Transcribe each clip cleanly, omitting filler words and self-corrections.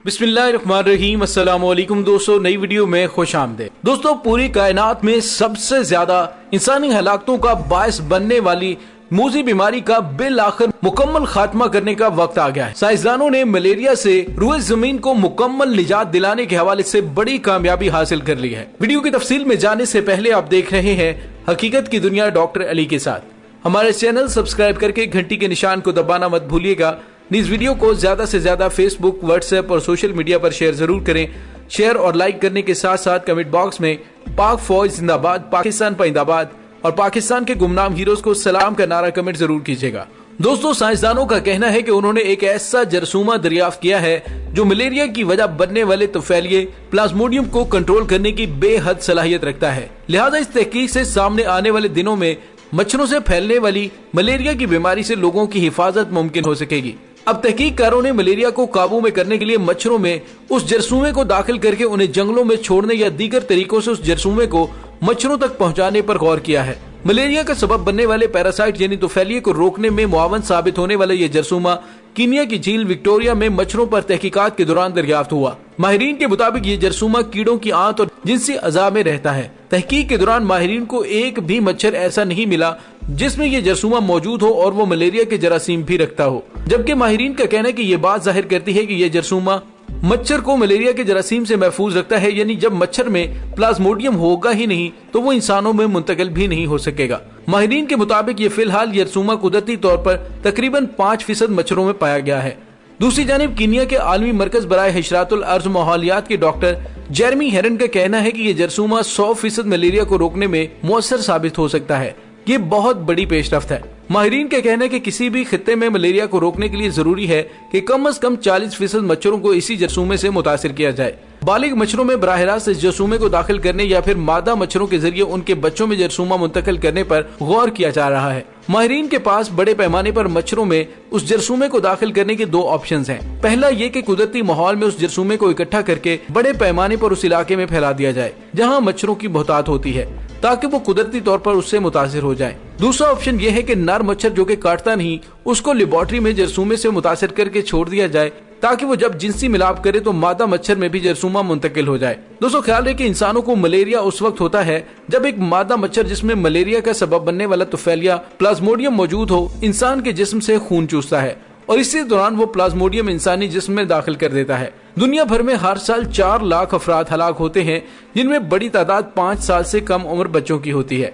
बिस्मिल्लाहिर्रहमानिर्रहीम। अस्सलामुअलैकुम दोस्तों, नई वीडियो में खुश आमदीद। दोस्तों, पूरी कायनात में सबसे ज्यादा इंसानी हलाकतों का बायस बनने वाली मूजी बीमारी का बिल आखिर मुकम्मल खात्मा करने का वक्त आ गया है। साइंसदानों ने मलेरिया से रूए जमीन को मुकम्मल निजात दिलाने के हवाले से बड़ी कामयाबी हासिल कर ली है। वीडियो की तफसील में जाने से पहले आप देख रहे हैं हकीकत की दुनिया डॉक्टर अली के साथ। हमारे चैनल सब्सक्राइब करके घंटी के निशान को दबाना मत भूलिएगा। इस वीडियो को ज्यादा से ज्यादा फेसबुक, व्हाट्सएप और सोशल मीडिया पर शेयर जरूर करें। शेयर और लाइक करने के साथ साथ कमेंट बॉक्स में पाक फौज जिंदाबाद, पाकिस्तान पाइंदाबाद और पाकिस्तान के गुमनाम हीरोज को सलाम का नारा कमेंट जरूर कीजिएगा। दोस्तों, साइंसदानों का कहना है कि उन्होंने एक ऐसा जरसूमा दरियाफ्त किया है जो मलेरिया की वजह बनने वाले तुफैलिये प्लाज्मोडियम को कंट्रोल करने की बेहद सलाहियत रखता है। लिहाजा इस तहकीक से सामने आने वाले दिनों में मच्छरों से फैलने वाली मलेरिया की बीमारी से लोगों की हिफाजत मुमकिन हो सकेगी। अब तहकीककारों ने मलेरिया को काबू में करने के लिए मच्छरों में उस जरसूमे को दाखिल करके उन्हें जंगलों में छोड़ने या दीगर तरीकों से उस जरसूमे को मच्छरों तक पहुंचाने पर गौर किया है। मलेरिया का सबब बनने वाले पैरासाइट यानी तुफैलिये को रोकने में मुआवन साबित होने वाला ये जरसूमा कीनिया की झील विक्टोरिया में मच्छरों पर तहकीकात के दौरान दरियाफ्त हुआ। माहिरीन के मुताबिक ये जरसूमा कीड़ों की आंत और जिनसी अज़ा में रहता है। तहकीक के दौरान माहिरीन को एक भी मच्छर ऐसा नहीं मिला जिसमें ये जरसूमा मौजूद हो और वो मलेरिया के जरासीम भी रखता हो, जबकि माहिरीन का कहना है कि ये बात जाहिर करती है कि ये जरसूमा मच्छर को मलेरिया के जरासीम से महफूज रखता है। यानी जब मच्छर में प्लाज्मोडियम होगा ही नहीं तो वो इंसानों में मुंतकिल भी नहीं हो सकेगा। माहिरीन के मुताबिक ये फिलहाल जरसूमा कुदरती तौर पर तकरीबन 5% मच्छरों में पाया गया है। दूसरी जानिब कीनिया के आलमी मरकज बराए हिशरातुल अर्ज माहौलियात के डॉक्टर जेरमी हेरन का कहना है कि ये जरसूमा 100% मलेरिया को रोकने में मुअस्सर साबित हो सकता है। ये बहुत बड़ी पेशरफ्त है। माहिरीन का कहना है कि किसी भी खित्ते में मलेरिया को रोकने के लिए जरूरी है कि कम से कम 40% मच्छरों को इसी जरसूमे से मुतासिर किया जाए। बालिग मच्छरों में बराह रास्त इस जरसूमे को दाखिल करने या फिर मादा मच्छरों के जरिए उनके बच्चों में जरसूमा मुंतकिल करने पर गौर किया जा रहा है। माहिरीन के पास बड़े पैमाने पर मच्छरों में उस जरसूमे को दाखिल करने के दो ऑप्शंस हैं। पहला ये कि कुदरती माहौल में उस जरसूमे को इकट्ठा करके बड़े पैमाने पर उस इलाके में फैला दिया जाए जहाँ मच्छरों की बहुतात होती है, ताकि वो कुदरती तौर पर उससे मुतासिर हो जाए। दूसरा ऑप्शन यह है कि नर मच्छर जो कि काटता नहीं उसको लेबोरेटरी में जरसूमे से मुतासिर करके छोड़ दिया जाए, ताकि वो जब जिनसी मिलाप करे तो मादा मच्छर में भी जरसूमा मुंतकिल हो जाए। दोस्तों, ख्याल रहे कि इंसानों को मलेरिया उस वक्त होता है जब एक मादा मच्छर जिसमें मलेरिया का सबब बनने वाला तुफैलिया प्लाज्मोडियम मौजूद हो इंसान के जिस्म से खून चूसता है और इसी दौरान वो प्लाज्मोडियम इंसानी जिस्म में दाखिल कर देता है। दुनिया भर में हर साल 4 लाख अफराद हलाक होते हैं, जिनमें बड़ी तादाद 5 साल से कम उम्र बच्चों की होती है।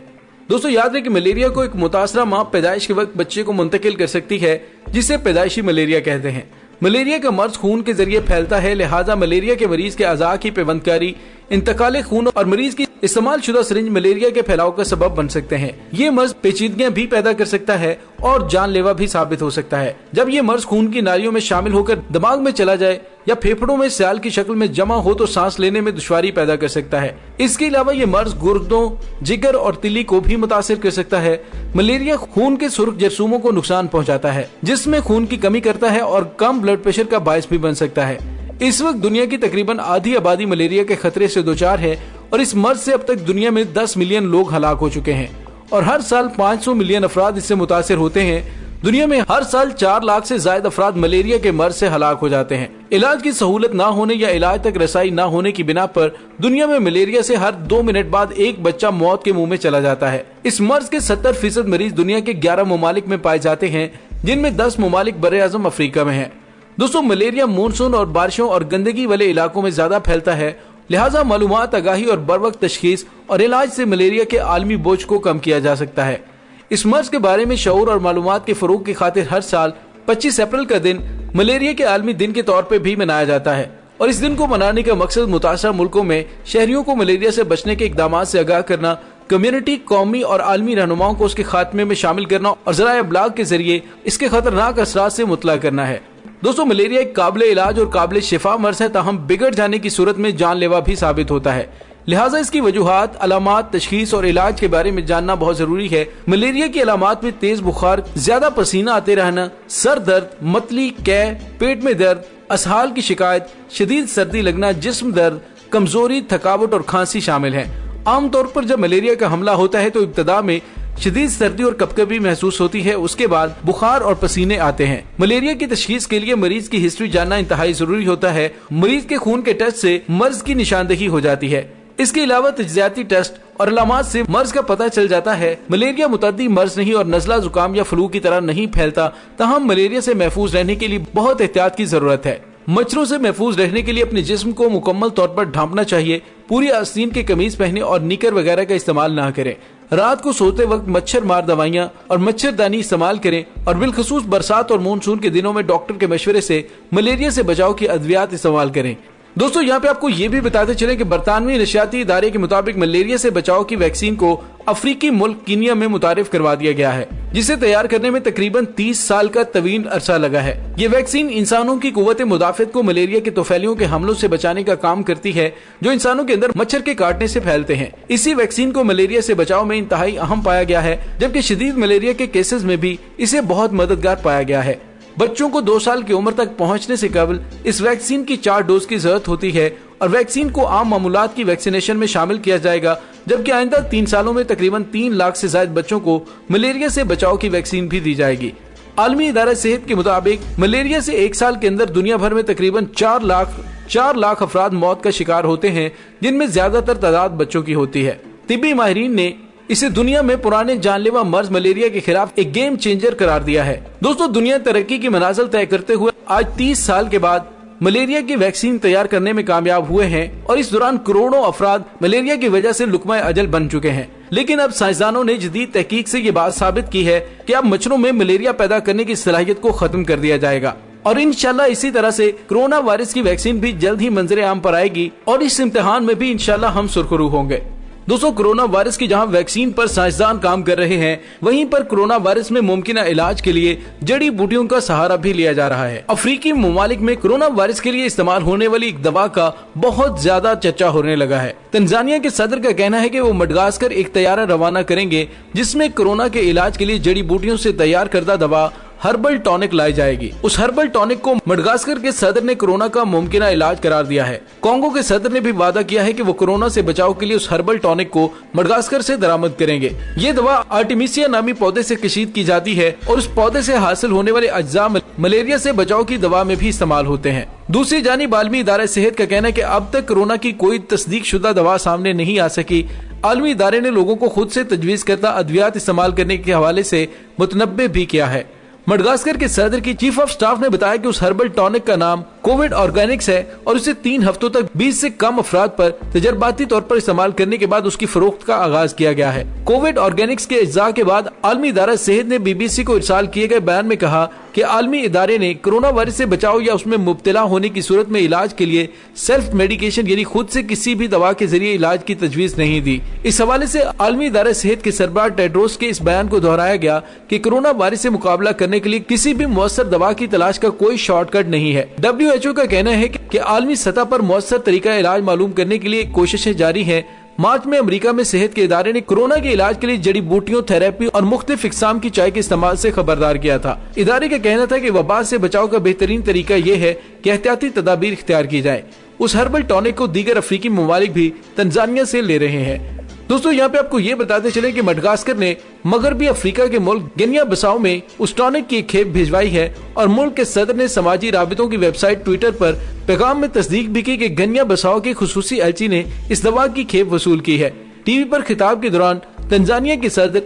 दोस्तों, याद रहे कि मलेरिया को एक मुतासरा माँ पैदाइश के वक्त बच्चे को मुंतकिल कर सकती है, जिसे पैदाइशी मलेरिया कहते हैं। मलेरिया का मर्ज खून के जरिए फैलता है, लिहाजा मलेरिया के मरीज के अज़ा की पेवंदकारी, इंतकाल खून और मरीज की इस्तेमाल शुदा सिरिंज मलेरिया के फैलाव का सबब बन सकते हैं। ये मर्ज पेचीदगियां भी पैदा कर सकता है और जानलेवा भी साबित हो सकता है। जब ये मर्ज खून की नालियों में शामिल होकर दिमाग में चला जाए या फेफड़ों में स्याल की शक्ल में जमा हो तो सांस लेने में दुश्वारी पैदा कर सकता है। इसके अलावा ये मर्ज गुर्दों, जिगर और तिली को भी मुतासिर कर सकता है। मलेरिया खून के सुर्ख जरसूमों को नुकसान पहुंचाता है, जिसमें खून की कमी करता है और कम ब्लड प्रेशर का बायस भी बन सकता है। इस वक्त दुनिया की तकरीबन आधी आबादी मलेरिया के खतरे से दो चार है और इस मर्ज से अब तक दुनिया में 10 मिलियन लोग हलाक हो चुके हैं और हर साल 500 मिलियन अफराद इससे मुतासिर होते हैं। दुनिया में हर साल 4 लाख से ज्यादा अफराद मलेरिया के मर्ज से हलाक हो जाते हैं। इलाज की सहूलत ना होने या इलाज तक रसाई ना होने की बिना पर दुनिया में मलेरिया से हर 2 मिनट बाद एक बच्चा मौत के मुंह में चला जाता है। इस मर्ज के 70% मरीज दुनिया के 11 ममालिक में पाए जाते हैं, जिनमें 10 ममालिक बरे आजम अफ्रीका में है। दोस्तों, मलेरिया मानसून और बारिशों और गंदगी वाले इलाकों में ज्यादा फैलता है, लिहाजा मालूमात, आगाही और बर वक्त तशखीस और इलाज से मलेरिया के आलमी बोझ को कम किया जा सकता है। इस मर्ज के बारे में शऊर और मालूमात के फरोग की खातिर हर साल 25 अप्रैल का दिन मलेरिया के आलमी दिन के तौर पर भी मनाया जाता है और इस दिन को मनाने का मकसद मुतासरा मुल्कों में शहरियों को मलेरिया से बचने के इकदाम से आगाह करना, कम्युनिटी, कौमी और आलमी रहनुमाओं को उसके खात्मे में शामिल करना और ज़राए अबलाग के जरिए इसके खतरनाक असरात से मुतला करना है। दोस्तों, मलेरिया एक काबिल इलाज और काबिल शिफा मर्ज है, ताहम बिगड़ जाने की सूरत में जानलेवा भी साबित होता है। लिहाजा इसकी वजूहात, अलामात, तशखीस और इलाज के बारे में जानना बहुत जरूरी है। मलेरिया की अलामात में तेज बुखार, ज्यादा पसीना आते रहना, सर दर्द, मतली, कै, पेट में दर्द, असहाल की शिकायत, शदीद सर्दी लगना, जिस्म दर्द, कमजोरी, थकावट और खांसी शामिल है। आमतौर पर जब मलेरिया का हमला होता है तो इब्तदा में शदीद सर्दी और कपकपी महसूस होती है, उसके बाद बुखार और पसीने आते हैं। मलेरिया की तशखीस के लिए मरीज की हिस्ट्री जानना इंतहाई जरूरी होता है। मरीज के खून के टेस्ट से मर्ज की निशानदेही हो जाती है। इसके अलावा तज्जियाती टेस्ट और अलामात से मर्ज का पता चल जाता है। मलेरिया मुतअद्दी मर्ज नहीं और नज़ला, जुकाम या फ्लू की तरह नहीं फैलता, ताहम मलेरिया से महफूज रहने के लिए बहुत एहतियात की जरूरत है। मच्छरों से महफूज रहने के लिए अपने जिस्म को मुकम्मल तौर पर ढांपना चाहिए। पूरी आस्तीन की कमीज पहने और निकर वगैरह का इस्तेमाल ना करें। रात को सोते वक्त मच्छर मार दवाइयाँ और मच्छरदानी इस्तेमाल करें और बिलखसूस बरसात और मानसून के दिनों में डॉक्टर के मशवरे से मलेरिया से बचाव की अद्वियात इस्तेमाल करें। दोस्तों यहाँ पे आपको ये भी बताते चले कि बरतानवी नशियाती इदारे के मुताबिक मलेरिया से बचाव की वैक्सीन को अफ्रीकी मुल्क कीनिया में मुतारिफ करवा दिया गया है, जिसे तैयार करने में तकरीबन 30 साल का तवील अरसा लगा है। ये वैक्सीन इंसानों की कुव्वत मुदाफियत को मलेरिया के तोफैलियों के हमलों से बचाने का काम करती है, जो इंसानों के अंदर मच्छर के काटने से फैलते हैं। इसी वैक्सीन को मलेरिया से बचाव में इंतहाई अहम पाया गया है, जबकि शदीद मलेरिया के केसेस में भी इसे बहुत मददगार पाया गया है। बच्चों को 2 साल की उम्र तक पहुंचने से कबल इस वैक्सीन की 4 डोज की जरूरत होती है और वैक्सीन को आम मामूलात की वैक्सीनेशन में शामिल किया जाएगा, जबकि आइंदा 3 सालों में तकरीबन 3 लाख से ज्यादा बच्चों को मलेरिया से बचाव की वैक्सीन भी दी जाएगी। आलमी इदारा सेहत के मुताबिक मलेरिया से 1 साल के अंदर दुनिया भर में तकरीबन 4 लाख अफराद मौत का शिकार होते हैं, जिनमें ज्यादातर तादाद बच्चों की होती है। तिब्बी माहिरीन ने इसे दुनिया में पुराने जानलेवा मर्ज मलेरिया के खिलाफ एक गेम चेंजर करार दिया है। दोस्तों, दुनिया तरक्की की मनाजिल तय करते हुए आज 30 साल के बाद मलेरिया की वैक्सीन तैयार करने में कामयाब हुए हैं और इस दौरान करोड़ों अफराद मलेरिया की वजह से लुकमा अजल बन चुके हैं। लेकिन अब साइंसदानों ने जदीद तहकीक से ये बात साबित की है कि अब मच्छरों में मलेरिया पैदा करने की सलाहियत को खत्म कर दिया जाएगा और इंशाल्लाह इसी तरह से कोरोना वायरस की वैक्सीन भी जल्द ही मंजरे आम पर आएगी और इस इम्तिहान में भी इंशाल्लाह हम सुरखरू होंगे। दोस्तों, कोरोना वायरस की जहां वैक्सीन पर साइंसदान काम कर रहे हैं, वहीं पर कोरोना वायरस में मुमकिन इलाज के लिए जड़ी बूटियों का सहारा भी लिया जा रहा है। अफ्रीकी ममालिक में कोरोना वायरस के लिए इस्तेमाल होने वाली एक दवा का बहुत ज्यादा चर्चा होने लगा है। तंजानिया के सदर का कहना है कि वो मडगास्कर एक तैयारा रवाना करेंगे, जिसमें कोरोना के इलाज के लिए जड़ी बूटियों से तैयार करदा दवा हर्बल टॉनिक लाई जाएगी। उस हर्बल टॉनिक को मडगास्कर के सदर ने कोरोना का मुमकिन इलाज करार दिया है। कांगो के सदर ने भी वादा किया है कि वो कोरोना से बचाव के लिए उस हर्बल टॉनिक को मडगास्कर से दरामद करेंगे। ये दवा आर्टिमिसिया नामी पौधे से कशीद की जाती है और उस पौधे से हासिल होने वाले अज्जा मलेरिया से बचाव की दवा में भी इस्तेमाल होते हैं। दूसरी जानिब आलमी इदारा सेहत का कहना है कि अब तक कोरोना की कोई तस्दीक शुदा दवा सामने नहीं आ सकी। आलमी इदारे ने लोगों को खुद से तजवीज करता अद्वियात इस्तेमाल करने के हवाले से मुतनब्बे भी किया है। मडगास्कर के सदर की चीफ ऑफ स्टाफ ने बताया कि उस हर्बल टॉनिक का नाम कोविड ऑर्गेनिक्स है और इसे 3 हफ्तों तक 20 से कम अफराद पर तजर्बाती तौर पर इस्तेमाल करने के बाद उसकी फरोख्त का आगाज किया गया है। कोविड ऑर्गेनिक्स के इज्जा के बाद आलमी इदारा सेहत ने BBC को इरसाल किए गए बयान में कहा कि आलमी इदारे ने कोरोना वायरस से बचाव या उसमें मुब्तला होने की सूरत में इलाज के लिए सेल्फ मेडिकेशन यानी खुद से किसी भी दवा के जरिए इलाज की तजवीज नहीं दी। इस हवाले से आलमी इदारा सेहत के सरबराह टेड्रोस के इस बयान को दोहराया गया कि कोरोना वायरस से मुकाबला करने के लिए किसी भी मुअस्सर दवा की तलाश का कोई शॉर्टकट नहीं है। WHO का कहना है कि आलमी सतह पर मुअस्सर तरीका इलाज मालूम करने के लिए कोशिशें जारी है। मार्च में अमेरिका में सेहत के इदारे ने कोरोना के इलाज के लिए जड़ी बूटियों, थेरेपी और मुख्तलिफ इकसाम की चाय के इस्तेमाल से खबरदार किया था। इदारे का कहना था कि वबा से बचाव का बेहतरीन तरीका ये है कि एहतियाती तदाबीर इख्तियार की जाए। उस हर्बल टॉनिक को दीगर अफ्रीकी ममालिक भी तंजानिया से ले रहे हैं। दोस्तों, यहाँ पे आपको ये बताते चले कि मडगास्कर ने मगरबी अफ्रीका के मुल्क गिनिया बिसाओ में उस टॉनिक की खेप भिजवाई है और मुल्क के सदर ने समाजी राबितों की वेबसाइट ट्विटर पर पैगाम में तस्दीक भी की कि गिनिया बिसाओ के खुसूसी एलची ने इस दवा की खेप वसूल की है। टीवी पर खिताब के दौरान तंजानिया के सदर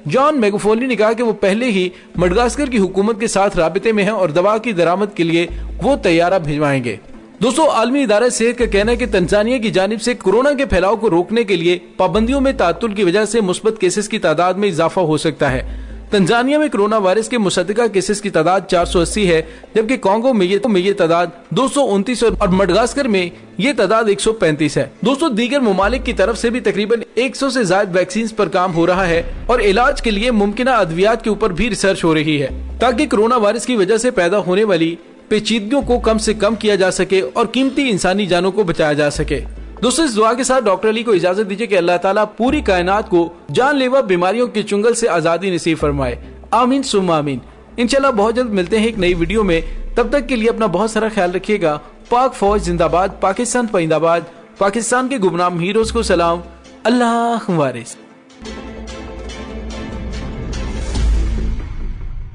जॉन मैगुफोली ने कहा कि वो पहले ही मडगास्कर की हुकूमत के साथ राबिते में है और दवा की दरामद के लिए वो तैयारा भिजवाएंगे। दोस्तों, आलमी इदारा सेहत का कहना है कि तंजानिया की जानिब से कोरोना के फैलाव को रोकने के लिए पाबंदियों में तातुल की वजह से मुस्बत केसेस की तादाद में इजाफा हो सकता है। तंजानिया में कोरोना वायरस के मुसद्दका केसेस की तादाद 480 है, जबकि कांगो में ये तादाद 229 और मडगास्कर में ये तादाद 135 है। दोस्तों, दीगर ममालिक की तरफ से भी तकरीबन 100 से ज्यादा वैक्सीन पर काम हो रहा है और इलाज के लिए मुमकिना अद्वियात के ऊपर भी रिसर्च हो रही है, ताकि कोरोना वायरस की वजह से पैदा होने वाली पेचीदगियों को कम से कम किया जा सके और कीमती इंसानी जानों को बचाया जा सके। दोस्तों, इस दुआ के साथ डॉक्टर अली को इजाजत दीजिए कि अल्लाह ताला पूरी कायनात को जानलेवा बीमारियों के चुंगल से आजादी नसीब फरमाए। आमीन सुम्मा आमीन। इंशाल्लाह बहुत जल्द मिलते हैं एक नई वीडियो में। तब तक के लिए अपना बहुत सारा ख्याल रखिएगा। पाक फौज जिंदाबाद, पाकिस्तान परिंदाबाद, पाकिस्तान के गुमनाम हीरोज को सलाम। अल्लाह वारिस।